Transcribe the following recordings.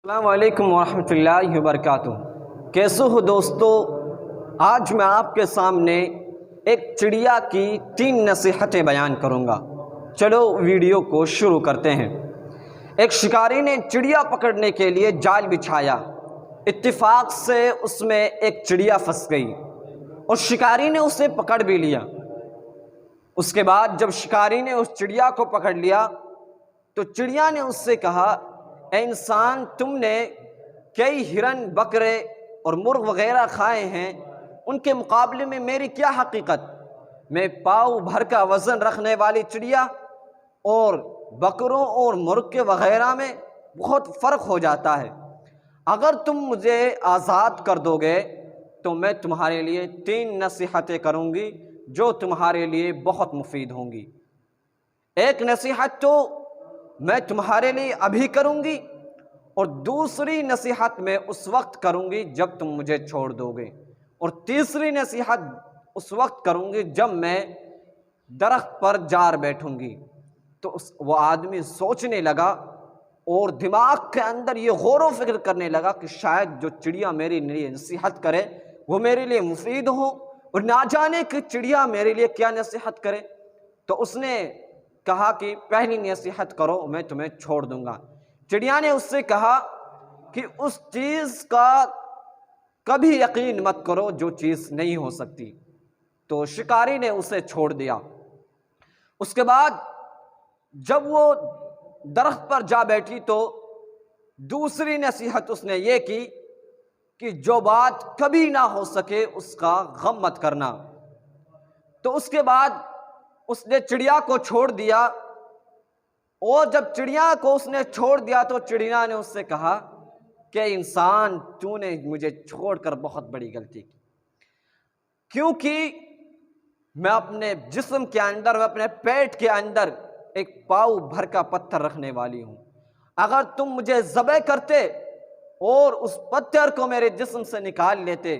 السلام علیکم ورحمۃ اللہ وبرکاتہ۔ کیسے ہو دوستو؟ آج میں آپ کے سامنے ایک چڑیا کی 3 نصیحتیں بیان کروں گا۔ چلو ویڈیو کو شروع کرتے ہیں۔ ایک شکاری نے چڑیا پکڑنے کے لیے جال بچھایا۔ اتفاق سے اس میں ایک چڑیا پھنس گئی اور شکاری نے اسے پکڑ بھی لیا۔ اس کے بعد جب شکاری نے اس چڑیا کو پکڑ لیا تو چڑیا نے اس سے کہا، اے انسان، تم نے کئی ہرن، بکرے اور مرغ وغیرہ کھائے ہیں، ان کے مقابلے میں میری کیا حقیقت؟ میں پاؤ بھر کا وزن رکھنے والی چڑیا اور بکروں اور مرغ کے وغیرہ میں بہت فرق ہو جاتا ہے۔ اگر تم مجھے آزاد کر دو گے تو میں تمہارے لیے 3 نصیحتیں کروں گی جو تمہارے لیے بہت مفید ہوں گی۔ ایک نصیحت تو میں تمہارے لیے ابھی کروں گی اور دوسری نصیحت میں اس وقت کروں گی جب تم مجھے چھوڑ دو گے، اور تیسری نصیحت اس وقت کروں گی جب میں درخت پر جار بیٹھوں گی۔ تو وہ آدمی سوچنے لگا اور دماغ کے اندر یہ غور و فکر کرنے لگا کہ شاید جو چڑیا میری لیے نصیحت کرے وہ میرے لیے مفید ہو، اور نہ جانے کہ چڑیا میرے لیے کیا نصیحت کرے۔ تو اس نے کہا کہ پہلی نصیحت کرو، میں تمہیں چھوڑ دوں گا۔ چڑیا نے اس سے کہا کہ اس چیز کا کبھی یقین مت کرو جو چیز نہیں ہو سکتی۔ تو شکاری نے اسے چھوڑ دیا۔ اس کے بعد جب وہ درخت پر جا بیٹھی تو دوسری نصیحت اس نے یہ کی کہ جو بات کبھی نہ ہو سکے اس کا غم مت کرنا۔ تو اس کے بعد اس نے چڑیا کو چھوڑ دیا، اور جب چڑیا کو اس نے چھوڑ دیا تو چڑیا نے اس سے کہا کہ انسان، تو نے مجھے چھوڑ کر بہت بڑی غلطی کی، کیونکہ میں اپنے جسم کے اندر، میں اپنے پیٹ کے اندر ایک پاؤ بھر کا پتھر رکھنے والی ہوں۔ اگر تم مجھے ذبح کرتے اور اس پتھر کو میرے جسم سے نکال لیتے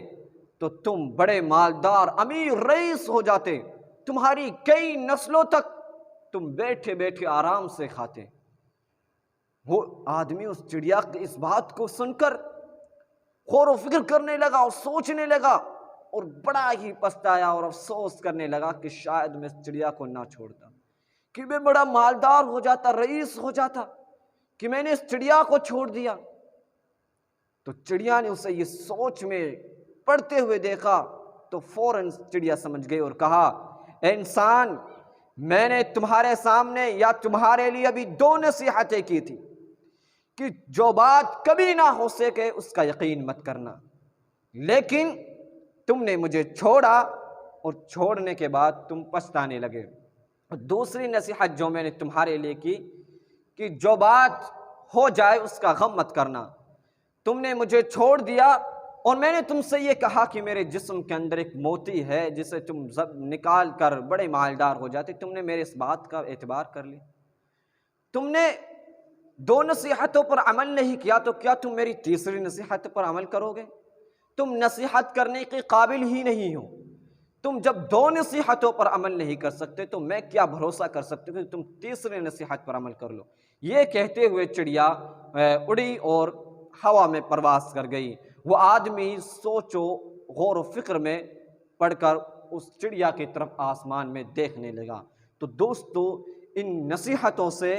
تو تم بڑے مالدار امیر رئیس ہو جاتے، تمہاری کئی نسلوں تک تم بیٹھے بیٹھے آرام سے کھاتے۔ وہ آدمی اس چڑیا کی اس بات کو سن کر غور و فکر کرنے لگا اور سوچنے لگا، اور بڑا ہی پچھتایا اور افسوس کرنے لگا کہ شاید میں اس چڑیا کو نہ چھوڑتا، کہ میں بڑا مالدار ہو جاتا، رئیس ہو جاتا، کہ میں نے اس چڑیا کو چھوڑ دیا۔ تو چڑیا نے اسے یہ سوچ میں پڑتے ہوئے دیکھا تو فوراً چڑیا سمجھ گئی اور کہا، اے انسان، میں نے تمہارے سامنے یا تمہارے لیے ابھی 2 نصیحتیں کی تھی کہ جو بات کبھی نہ ہو سکے اس کا یقین مت کرنا، لیکن تم نے مجھے چھوڑا اور چھوڑنے کے بعد تم پچھتانے لگے۔ دوسری نصیحت جو میں نے تمہارے لیے کی کہ جو بات ہو جائے اس کا غم مت کرنا۔ تم نے مجھے چھوڑ دیا اور میں نے تم سے یہ کہا کہ میرے جسم کے اندر ایک موتی ہے جسے تم نکال کر بڑے مالدار ہو جاتے، تم نے میرے اس بات کا اعتبار کر لی۔ تم نے 2 نصیحتوں پر عمل نہیں کیا تو کیا تم میری تیسری نصیحت پر عمل کرو گے؟ تم نصیحت کرنے کے قابل ہی نہیں ہو۔ تم جب 2 نصیحتوں پر عمل نہیں کر سکتے تو میں کیا بھروسہ کر سکتے کہ تم تیسری نصیحت پر عمل کر لو۔ یہ کہتے ہوئے چڑیا اڑی اور ہوا میں پرواز کر گئی۔ وہ آدمی سوچ و غور و فکر میں پڑھ کر اس چڑیا کی طرف آسمان میں دیکھنے لگا۔ تو دوستو، ان نصیحتوں سے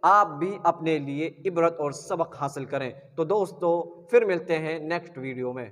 آپ بھی اپنے لیے عبرت اور سبق حاصل کریں۔ تو دوستو، پھر ملتے ہیں نیکسٹ ویڈیو میں۔